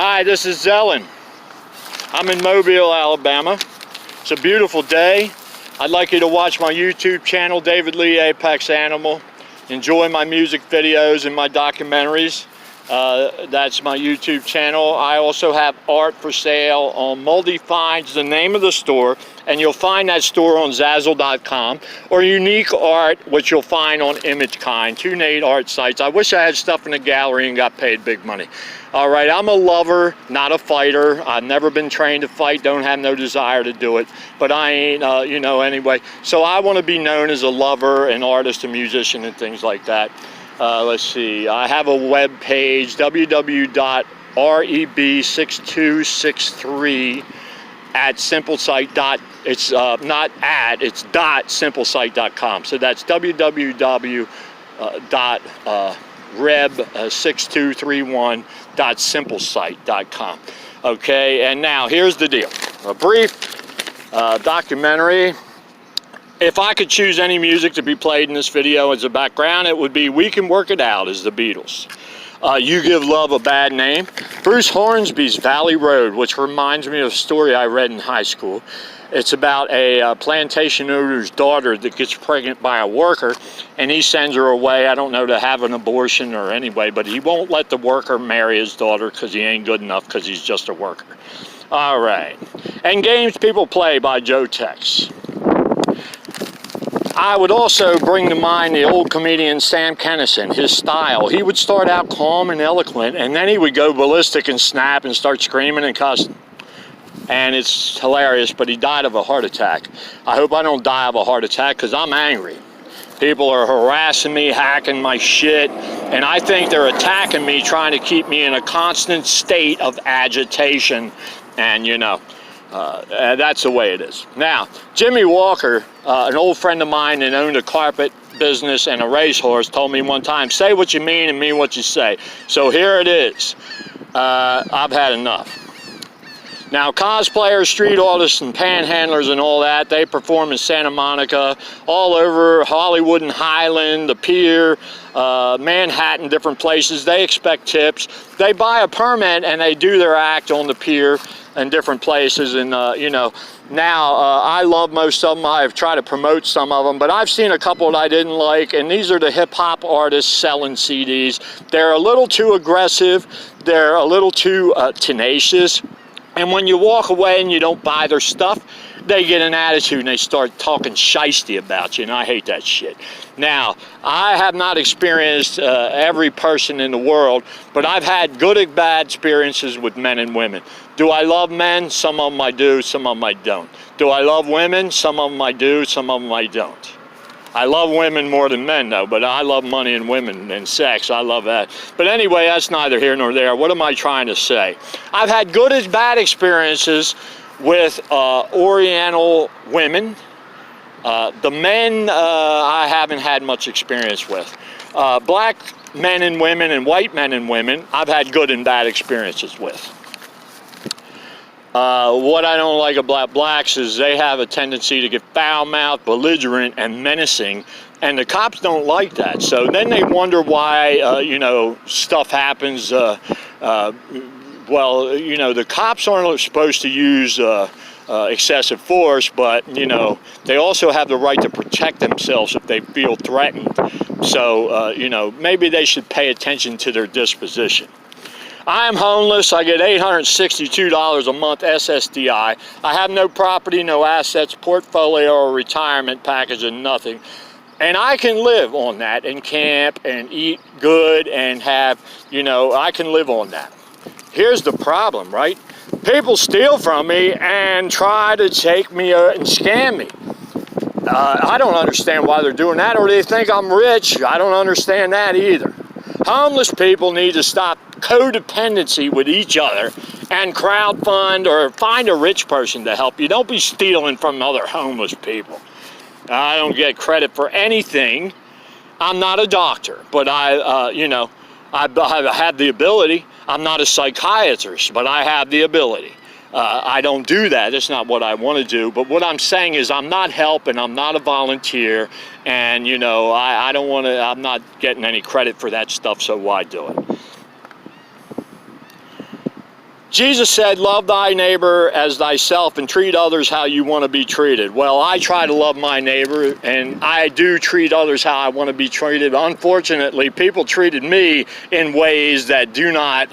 Hi, this is Zellen. I'm in Mobile, Alabama. It's a beautiful day. I'd like you to watch my YouTube channel, David Lee Apex Animal. Enjoy my music videos and my documentaries. That's my YouTube channel. I also have art for sale on Moldy Finds, the name of the store, and you'll find that store on Zazzle.com, or Unique Art, which you'll find on ImageKind, two Nate art sites. I wish I had stuff in the gallery and got paid big money. All right, I'm a lover, not a fighter. I've never been trained to fight, don't have no desire to do it, but I ain't, anyway. So I want to be known as a lover, an artist, a musician, and things like that. Let's see, I have a web page, www.reb6263 at simplesite. It's not at, it's .simplesite.com. So that's www.reb6231.simplesite.com. Okay, and now here's the deal. A brief documentary. If I could choose any music to be played in this video as a background, it would be We Can Work It Out as the Beatles. You Give Love a Bad Name. Bruce Hornsby's Valley Road, which reminds me of a story I read in high school. It's about a plantation owner's daughter that gets pregnant by a worker, and he sends her away, I don't know, to have an abortion or anyway, but he won't let the worker marry his daughter because he ain't good enough because he's just a worker. All right. And Games People Play by Joe Tex. I would also bring to mind the old comedian Sam Kinison, his style. He would start out calm and eloquent, and then he would go ballistic and snap and start screaming and cussing. And it's hilarious, but he died of a heart attack. I hope I don't die of a heart attack because I'm angry. People are harassing me, hacking my shit, and I think they're attacking me, trying to keep me in a constant state of agitation, and that's the way it is. Now, Jimmy Walker, an old friend of mine that owned a carpet business and a racehorse, told me one time, say what you mean and mean what you say. So here it is. I've had enough. Now, cosplayers, street artists, and panhandlers and all that, they perform in Santa Monica, all over Hollywood and Highland, the Pier, Manhattan, different places. They expect tips. They buy a permit and they do their act on the pier in different places. And, now I love most of them. I've tried to promote some of them, but I've seen a couple that I didn't like, and these are the hip-hop artists selling CDs. They're a little too aggressive. They're a little too tenacious. And when you walk away and you don't buy their stuff, they get an attitude and they start talking shiesty about you, and I hate that shit. Now, I have not experienced every person in the world, but I've had good and bad experiences with men and women. Do I love men? Some of them I do, some of them I don't. Do I love women? Some of them I do, some of them I don't. I love women more than men, though, but I love money and women and sex. I love that. But anyway, that's neither here nor there. What am I trying to say? I've had good and bad experiences with Oriental women. The men I haven't had much experience with. Black men and women and white men and women, I've had good and bad experiences with. What I don't like about blacks is they have a tendency to get foul-mouthed, belligerent, and menacing, and the cops don't like that. So then they wonder why, stuff happens. The cops aren't supposed to use excessive force, but, they also have the right to protect themselves if they feel threatened. So, maybe they should pay attention to their disposition. I am homeless. I get $862 a month SSDI. I have no property, no assets, portfolio, or retirement package, and nothing. And I can live on that and camp and eat good and have, I can live on that. Here's the problem, right? People steal from me and try to take me and scam me. I don't understand why they're doing that, or they think I'm rich. I don't understand that either. Homeless people need to stop codependency with each other and crowdfund or find a rich person to help you. Don't be stealing from other homeless people. I don't get credit for anything. I'm not a doctor, but I have the ability. I'm not a psychiatrist, but I have the ability. I don't do that. It's not what I want to do. But what I'm saying is I'm not helping. I'm not a volunteer. And, I don't want to, I'm not getting any credit for that stuff, so why do it? Jesus said, love thy neighbor as thyself and treat others how you want to be treated. Well, I try to love my neighbor, and I do treat others how I want to be treated. Unfortunately, people treated me in ways that do not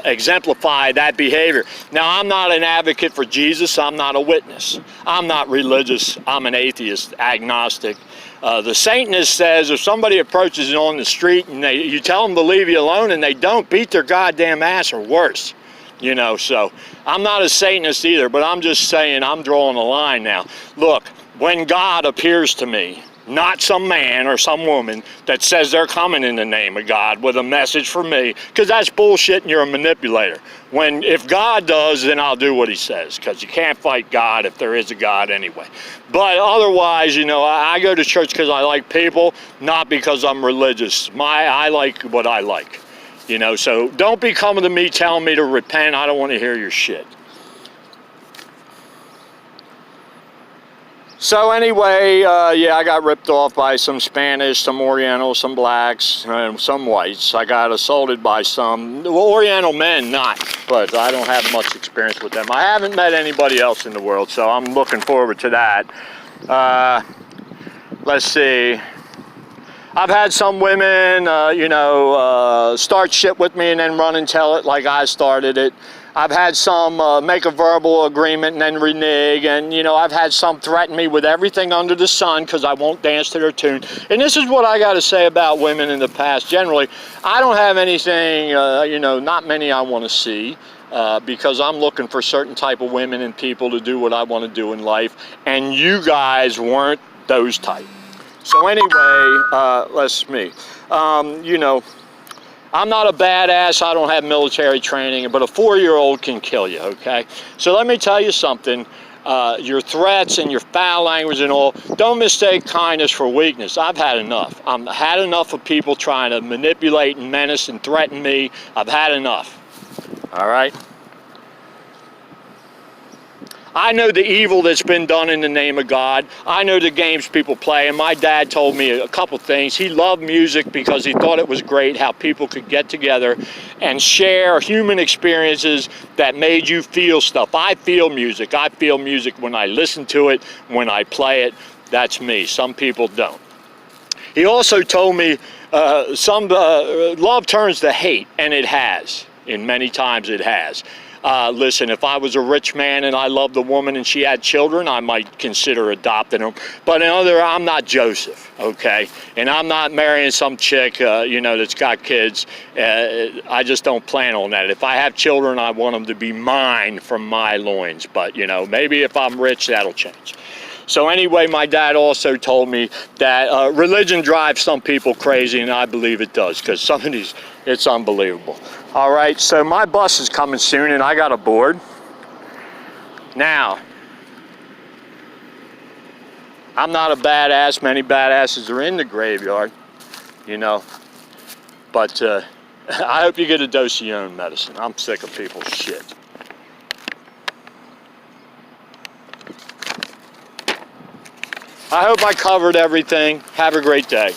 exemplify that behavior. Now, I'm not an advocate for Jesus. I'm not a witness. I'm not religious. I'm an atheist, agnostic. The Satanist says if somebody approaches you on the street and you tell them to leave you alone and they don't, beat their goddamn ass or worse. You know, so I'm not a Satanist either, but I'm just saying I'm drawing a line now. Look, when God appears to me, not some man or some woman that says they're coming in the name of God with a message for me, because that's bullshit and you're a manipulator. If God does, then I'll do what he says, because you can't fight God if there is a God anyway. But otherwise, you know, I go to church because I like people, not because I'm religious. I like what I like. You know, so don't be coming to me telling me to repent. I don't want to hear your shit. So anyway, yeah, I got ripped off by some Spanish, some Oriental, some blacks, and some whites. I got assaulted by some Oriental men, not, but I don't have much experience with them. I haven't met anybody else in the world, so I'm looking forward to that. Let's see. I've had some women, you know, start shit with me and then run and tell it like I started it. I've had some make a verbal agreement and then renege, and you know, I've had some threaten me with everything under the sun because I won't dance to their tune. And this is what I got to say about women in the past. Generally, I don't have anything, you know, not many I want to see. Because I'm looking for certain type of women and people to do what I want to do in life, and you guys weren't those type. So anyway, that's me. You know, I'm not a badass. I don't have military training, but a 4-year-old can kill you, okay? So let me tell you something. Your threats and your foul language and all, don't mistake kindness for weakness. I've had enough. I've had enough of people trying to manipulate and menace and threaten me. I've had enough. All right? I know the evil that's been done in the name of God. I know the games people play, and my dad told me a couple things. He loved music because he thought it was great how people could get together and share human experiences that made you feel stuff. I feel music. I feel music when I listen to it, when I play it. That's me. Some people don't. He also told me love turns to hate, and it has. And many times it has. Listen, if I was a rich man and I loved a woman and she had children, I might consider adopting them. But I'm not Joseph, okay? And I'm not marrying some chick, you know, that's got kids. I just don't plan on that. If I have children, I want them to be mine from my loins. But, you know, maybe if I'm rich, that'll change. So anyway, my dad also told me that religion drives some people crazy, and I believe it does, because some of these, it's unbelievable. All right, so my bus is coming soon, and I got a board. Now, I'm not a badass. Many badasses are in the graveyard, you know. But I hope you get a dose of your own medicine. I'm sick of people's shit. I hope I covered everything. Have a great day.